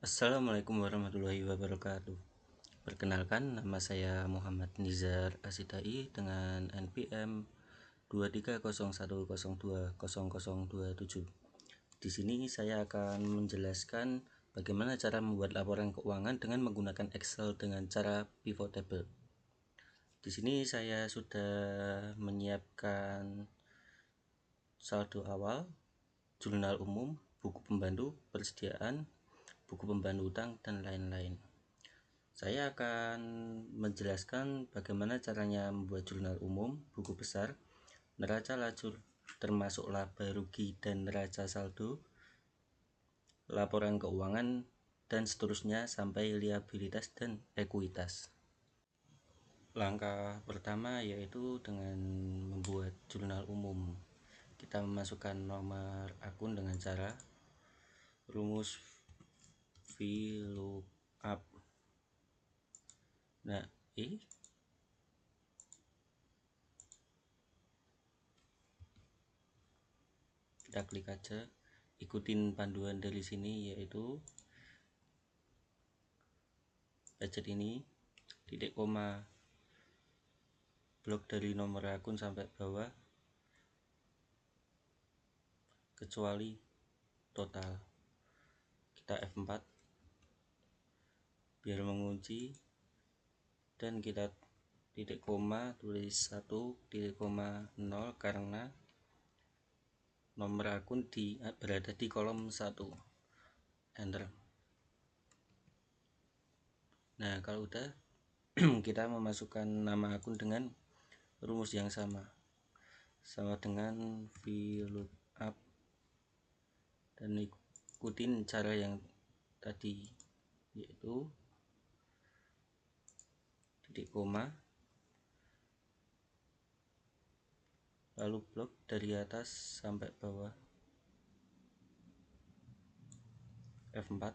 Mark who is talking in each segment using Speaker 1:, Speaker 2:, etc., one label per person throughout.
Speaker 1: Assalamualaikum warahmatullahi wabarakatuh. Perkenalkan, nama saya Muhammad Nizar Asidai dengan NPM 2301020027. Di sini saya akan menjelaskan bagaimana cara membuat laporan keuangan dengan menggunakan Excel dengan cara pivot table. Di sini saya sudah menyiapkan saldo awal, jurnal umum, buku pembantu, persediaan, buku pembantu utang, dan lain-lain. Saya akan menjelaskan bagaimana caranya membuat jurnal umum, buku besar, neraca lacur termasuk laba rugi dan neraca saldo, laporan keuangan, dan seterusnya sampai liabilitas dan ekuitas. Langkah pertama yaitu dengan membuat jurnal umum. Kita memasukkan nomor akun dengan cara rumus VLOOKUP. Nah, kita klik aja, ikutin panduan dari sini, yaitu budget ini, titik koma, blok dari nomor akun sampai bawah, kecuali total. Kita F4 biar mengunci, dan kita titik koma, tulis 1,0 karena nomor akun berada di kolom 1. Enter. Nah, kalau udah kita memasukkan nama akun dengan rumus yang sama dengan VLOOKUP, dan ikutin cara yang tadi, yaitu titik koma, lalu blok dari atas sampai bawah, F4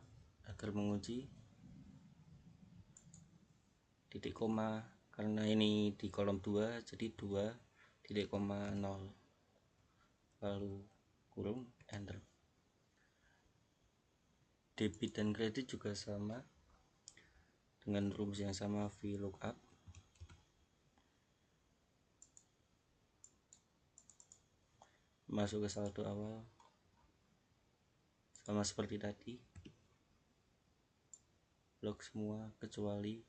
Speaker 1: agar mengunci, titik koma, karena ini di kolom 2 jadi 2,0, lalu kurung, enter. Debit dan kredit juga sama dengan rumus yang sama, VLOOKUP. Masuk ke saldo awal sama seperti tadi, blok semua kecuali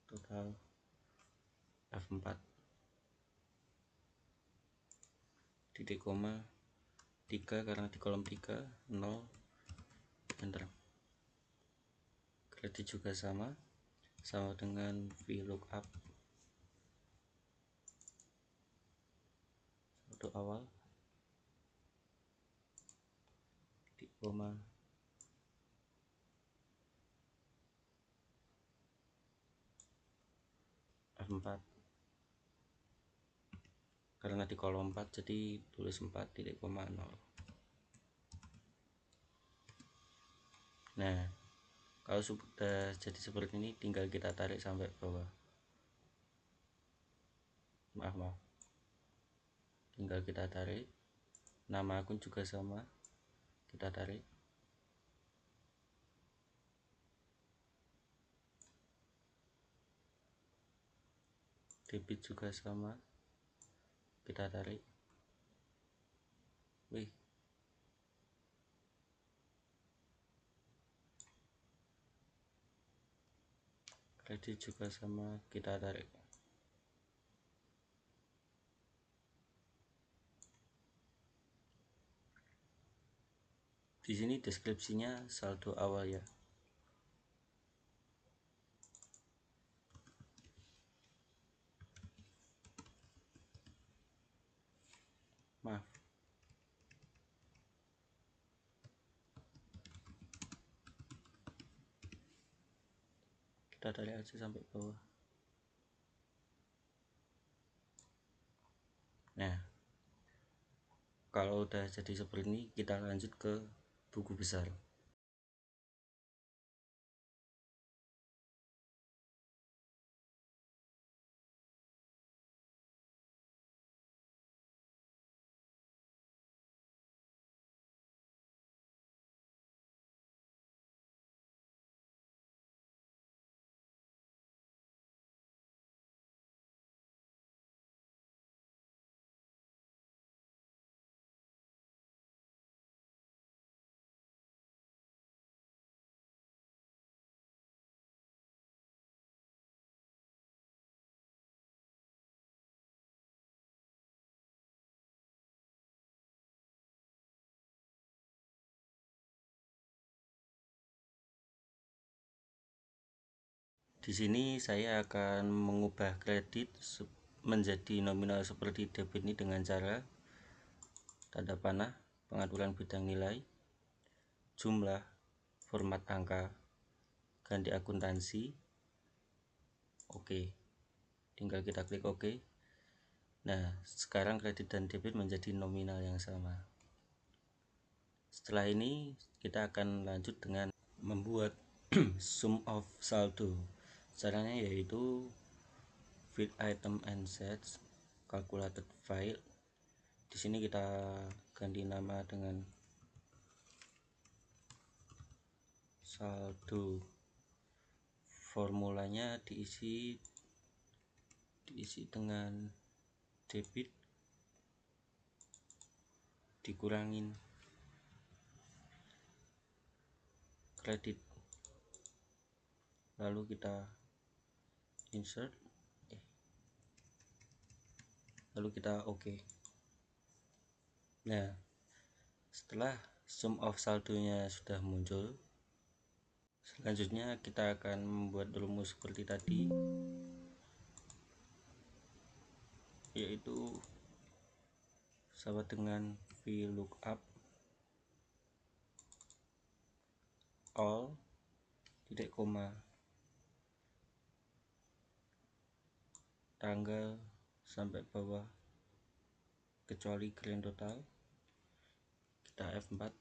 Speaker 1: total, F4, titik koma, 3 karena di kolom 3, 0, enter. Kredit juga sama dengan VLOOKUP, saldo awal, titik koma, F4 karena di kolom 4 jadi tulis 4,0. Nah, kalau sudah jadi seperti ini, tinggal kita tarik sampai bawah. Maaf, tinggal kita tarik. Nama akun juga sama, kita tarik. Debit juga sama, kita tarik. Kredit juga sama, kita tarik. Di sini deskripsinya saldo awal ya. Maaf. Kita tarik aja sampai bawah. Nah, kalau udah jadi seperti ini, kita lanjut ke buku besar. Di sini saya akan mengubah kredit menjadi nominal seperti debit ini dengan cara tanda panah, pengaturan bidang nilai, jumlah, format angka, ganti akuntansi, oke. Tinggal kita klik oke. Nah, sekarang kredit dan debit menjadi nominal yang sama. Setelah ini kita akan lanjut dengan membuat sum of saldo. Caranya yaitu feed item and sets calculated file. Di sini kita ganti nama dengan saldo. Formulanya diisi dengan debit dikurangin kredit, lalu kita insert, lalu kita oke. Nah, setelah sum of saldonya sudah muncul, selanjutnya kita akan membuat rumus seperti tadi, yaitu sama dengan VLOOKUP all titik koma tanggal sampai bawah kecuali grand total, kita F4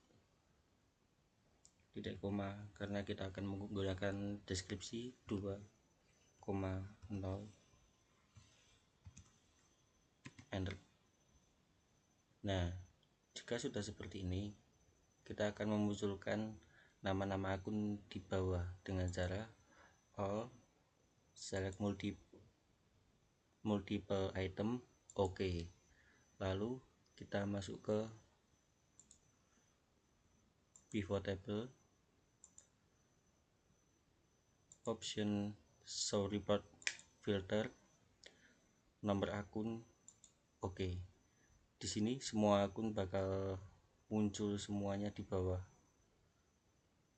Speaker 1: titik koma karena kita akan menggunakan deskripsi 2,0 enter. Nah, jika sudah seperti ini, kita akan memunculkan nama-nama akun di bawah dengan cara all, select multiple item, oke. Lalu kita masuk ke pivot table, option show report filter, nomor akun, oke. Di sini semua akun bakal muncul semuanya di bawah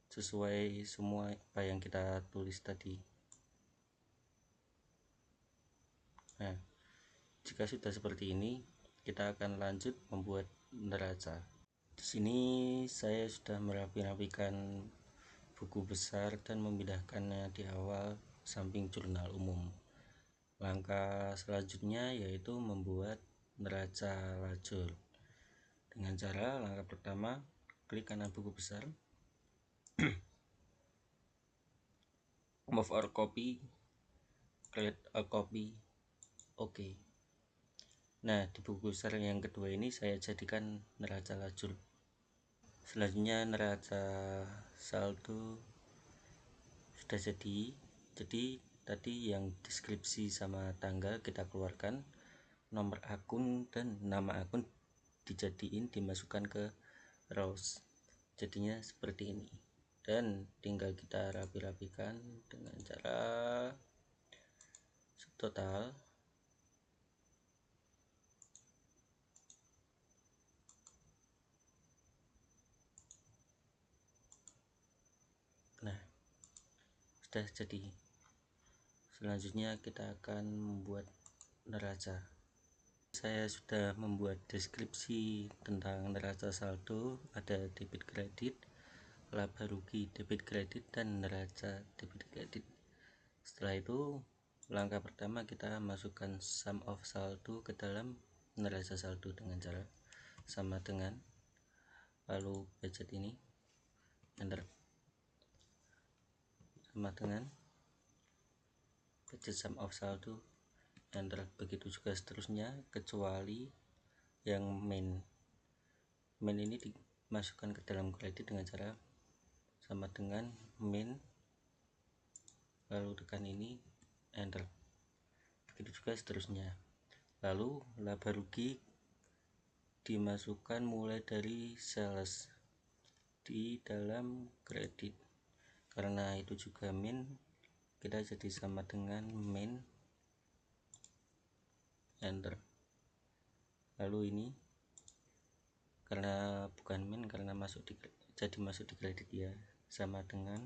Speaker 1: sesuai semua apa yang kita tulis tadi. Nah, jika sudah seperti ini, kita akan lanjut membuat neraca. Di sini saya sudah merapi-rapikan buku besar dan memindahkannya di awal samping jurnal umum. Langkah selanjutnya yaitu membuat neraca lajur. Dengan cara langkah pertama, klik kanan buku besar, move or copy, create a copy, oke. Nah, di buku besar yang kedua ini saya jadikan neraca lajur. Selanjutnya neraca saldo sudah jadi tadi yang deskripsi sama tanggal kita keluarkan, nomor akun dan nama akun dimasukkan ke rows, jadinya seperti ini. Dan tinggal kita rapi-rapikan dengan cara subtotal. Nah, sudah jadi. Selanjutnya kita akan membuat neraca. Saya sudah membuat deskripsi tentang neraca saldo, ada debit kredit, laba rugi debit kredit, dan neraca debit kredit. Setelah itu, langkah pertama kita masukkan sum of saldo ke dalam neraca saldo dengan cara sama dengan, lalu budget ini enter, sama dengan budget sum of saldo enter. Begitu juga seterusnya kecuali yang main ini dimasukkan ke dalam kredit dengan cara sama dengan main, lalu tekan ini enter. Begitu juga seterusnya. Lalu laba rugi dimasukkan mulai dari sales di dalam kredit, karena itu juga main, kita jadi sama dengan main enter. Lalu ini karena bukan main, karena masuk di kredit ya, sama dengan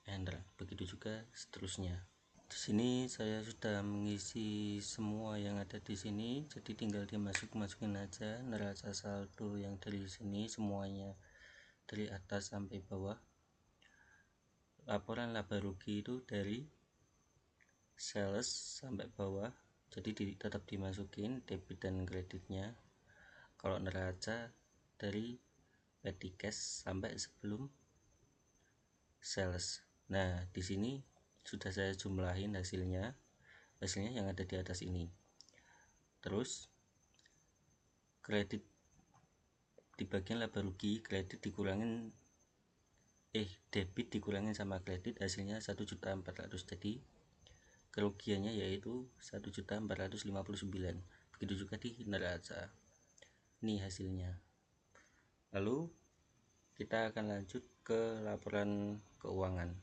Speaker 1: enter. Begitu juga seterusnya. Di sini saya sudah mengisi semua yang ada di sini, jadi tinggal dimasukin aja neraca saldo yang dari sini semuanya dari atas sampai bawah. Laporan laba rugi itu dari sales sampai bawah, jadi tetap dimasukin debit dan kreditnya. Kalau neraca dari petty cash sampai sebelum sales. Nah, di sini sudah saya jumlahin hasilnya yang ada di atas ini. Terus kredit di bagian laba rugi, kredit dikurangin debit dikurangin sama kredit, hasilnya 1.400.000. Jadi kerugiannya yaitu 1.459.000. Begitu juga di neraca. Ini hasilnya. Lalu kita akan lanjut ke laporan keuangan.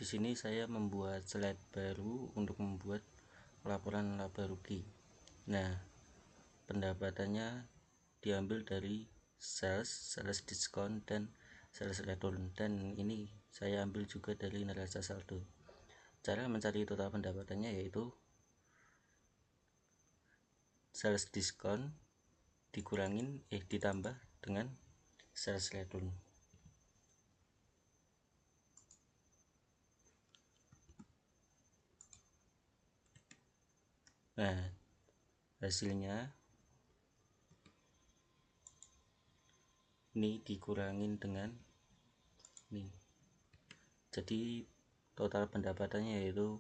Speaker 1: Di sini saya membuat slide baru untuk membuat laporan laba rugi. Nah, pendapatannya diambil dari sales diskon dan sales return, dan ini saya ambil juga dari neraca saldo. Cara mencari total pendapatannya yaitu sales diskon ditambah dengan sales return. Nah, hasilnya ini dikurangin dengan ini. Jadi total pendapatannya yaitu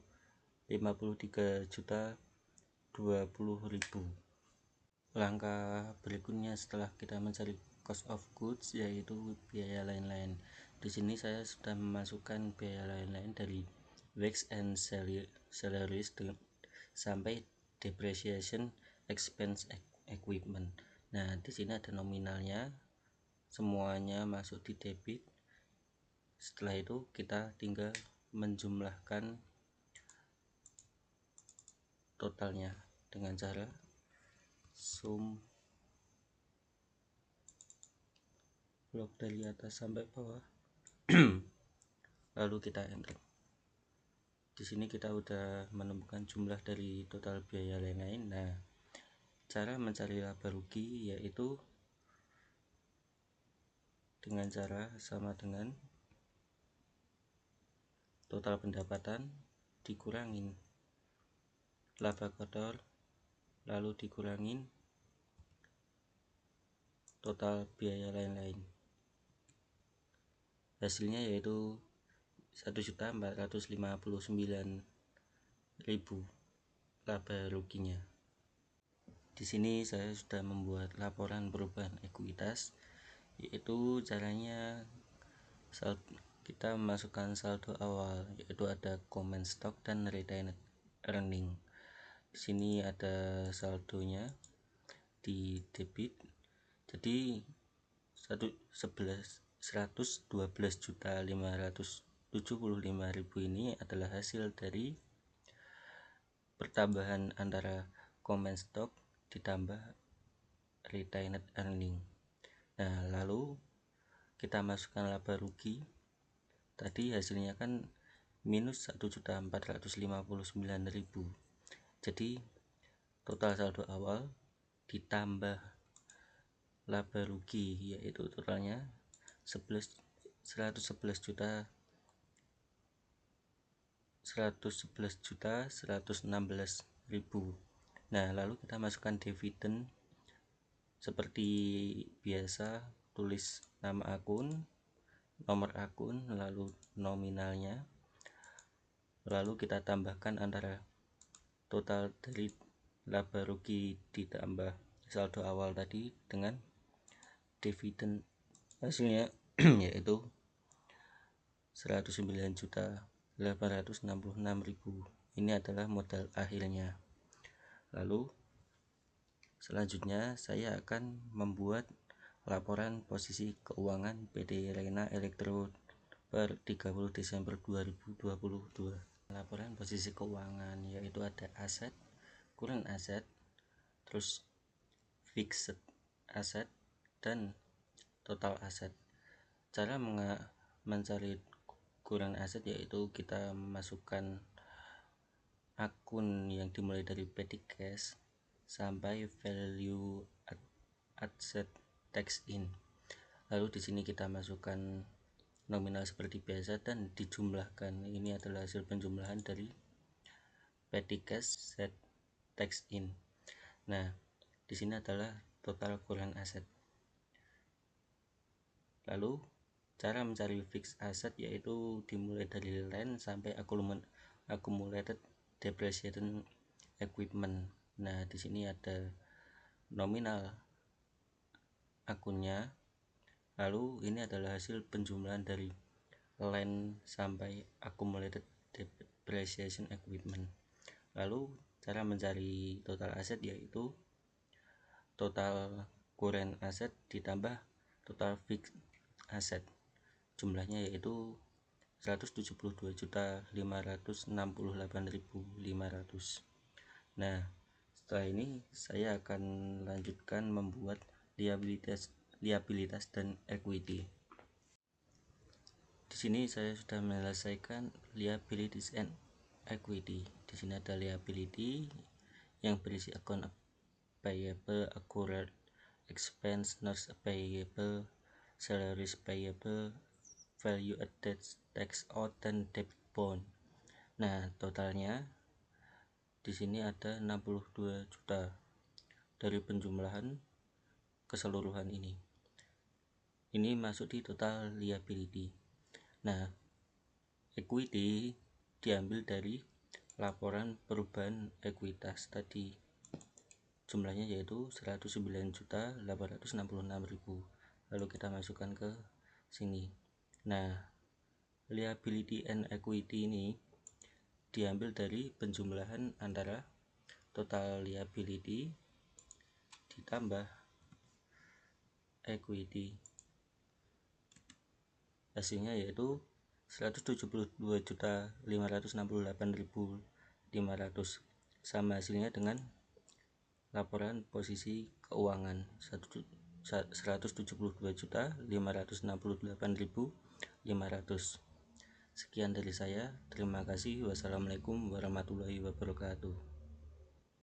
Speaker 1: 53.020.000. Langkah berikutnya setelah kita mencari cost of goods yaitu biaya lain-lain. Di sini saya sudah memasukkan biaya lain-lain dari wage and salaries sampai depreciation expense equipment. Nah, di sini ada nominalnya, semuanya masuk di debit. Setelah itu kita tinggal menjumlahkan totalnya dengan cara sum blok dari atas sampai bawah. Lalu kita enter. Di sini kita udah menemukan jumlah dari total biaya lain-lain. Nah, cara mencari laba rugi yaitu dengan cara sama dengan total pendapatan dikurangin laba kotor, lalu dikurangin total biaya lain-lain. Hasilnya yaitu 1.459.000 laba ruginya. Di sini saya sudah membuat laporan perubahan ekuitas, yaitu caranya kita memasukkan saldo awal, yaitu ada common stock dan retained earning. Di sini ada saldonya di debit, jadi 112.575.000 ini adalah hasil dari pertambahan antara common stock ditambah retained earning. Nah, lalu kita masukkan laba rugi. Tadi hasilnya kan minus 1.459.000. Jadi total saldo awal ditambah laba rugi yaitu totalnya 111.116.000. Nah, lalu kita masukkan dividen seperti biasa, tulis nama akun, nomor akun, lalu nominalnya, lalu kita tambahkan antara total dari laba rugi ditambah saldo awal tadi dengan dividen, hasilnya yaitu 109.866.000. Ini adalah modal akhirnya. Lalu selanjutnya saya akan membuat laporan posisi keuangan PT Rena Elektro per 30 Desember 2022. Laporan posisi keuangan yaitu ada aset, current asset, terus fixed asset, dan total asset. Cara mencari current asset yaitu kita masukkan akun yang dimulai dari petty cash sampai value asset text in. Lalu di sini kita masukkan nominal seperti biasa dan dijumlahkan. Ini adalah hasil penjumlahan dari petty cash set text in. Nah, di sini adalah total current asset. Lalu cara mencari fixed asset yaitu dimulai dari line sampai accumulated depreciation equipment. Nah, di sini ada nominal akunnya. Lalu ini adalah hasil penjumlahan dari line sampai accumulated depreciation equipment. Lalu cara mencari total aset yaitu total current asset ditambah total fixed asset. Jumlahnya yaitu 172.568.500. Nah, setelah ini saya akan lanjutkan membuat liabilitas dan equity. Di sini saya sudah menyelesaikan liabilities and equity. Di sini ada liability yang berisi account payable, accrued expense, notes payable, salaries payable, value added tax out, dan debit bond. Nah, totalnya di sini ada 62 juta dari penjumlahan keseluruhan ini. Ini masuk di total liability. Nah, equity diambil dari laporan perubahan ekuitas tadi. Jumlahnya yaitu 109.866.000. Lalu kita masukkan ke sini. Nah, liability and equity ini diambil dari penjumlahan antara total liability ditambah equity. Hasilnya yaitu 172.568.500, sama hasilnya dengan laporan posisi keuangan 172.568.500. Sekian dari saya, terima kasih. Wassalamualaikum warahmatullahi wabarakatuh.